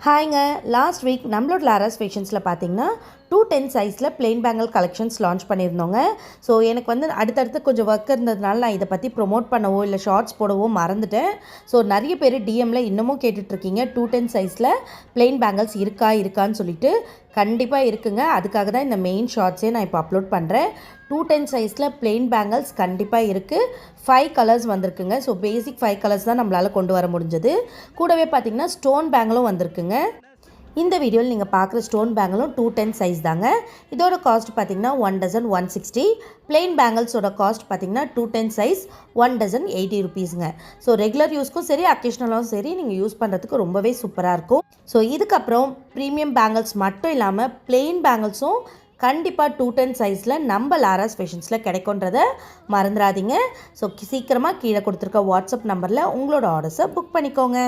ஹாய்ங்க. Last week நம்மளோட Lara's ஃபேஷன்ஸில் பார்த்தீங்கன்னா 210 சைஸில் பிளெயின் பேங்கிள் கலெக்ஷன்ஸ் லான்ச் பண்ணியிருந்தோங்க. ஸோ எனக்கு அடுத்தடுத்து கொஞ்சம் ஒர்க் இருந்ததுனால நான் இதை பற்றி ப்ரொமோட் பண்ணவோ இல்லை ஷார்ட்ஸ் போடவோ மறந்துட்டேன். ஸோ நிறைய பேர் டிஎம்மில் இன்னமும் கேட்டுட்ருக்கீங்க 210 சைஸில் பிளெயின் பேங்கிள்ஸ் இருக்கான்னு சொல்லிட்டு. கண்டிப்பாக இருக்குங்க. அதுக்காக தான் இந்த மெயின் ஷார்ட்ஸே நான் இப்போ அப்லோட் பண்ணுறேன். 210 சைஸில் பிளெயின் பேங்கிள்ஸ் கண்டிப்பாக இருக்குது. 5 கலர்ஸ் வந்திருக்குங்க. ஸோ பேசிக் 5 கலர்ஸ் தான் நம்மளால் கொண்டு வர முடிஞ்சது. கூடவே பார்த்திங்கன்னா ஸ்டோன் பேங்கிளும் வந்திருக்குங்க. இந்த வீடியோவில் நீங்கள் பார்க்குற ஸ்டோன் பேங்கிளும் 210 சைஸ் தாங்க. இதோட காஸ்ட் பார்த்திங்கன்னா 1 டசன் 160. பிளெயின் பேங்கிள்ஸோட காஸ்ட் பார்த்திங்கன்னா 210 சைஸ் 1 டசன் 80 ருபீஸுங்க. ஸோ ரெகுலர் யூஸ்க்கும் சரி அக்கேஷ்னலாகவும் சரி நீங்கள் யூஸ் பண்ணுறதுக்கு ரொம்பவே சூப்பராக இருக்கும். ஸோ இதுக்கப்புறம் ப்ரீமியம் பேங்கிள்ஸ் மட்டும் இல்லாமல் பிளெயின் பேங்கிள்ஸும் கண்டிப்பாக 210 சைஸில் நம்ம லாராஸ் ஃபேஷன்ஸில் கிடைக்குன்றதை மறந்துடாதீங்க. ஸோ சீக்கிரமாக கீழே கொடுத்துருக்க வாட்ஸ்அப் நம்பரில் உங்களோட ஆர்டர்ஸை புக் பண்ணிக்கோங்க.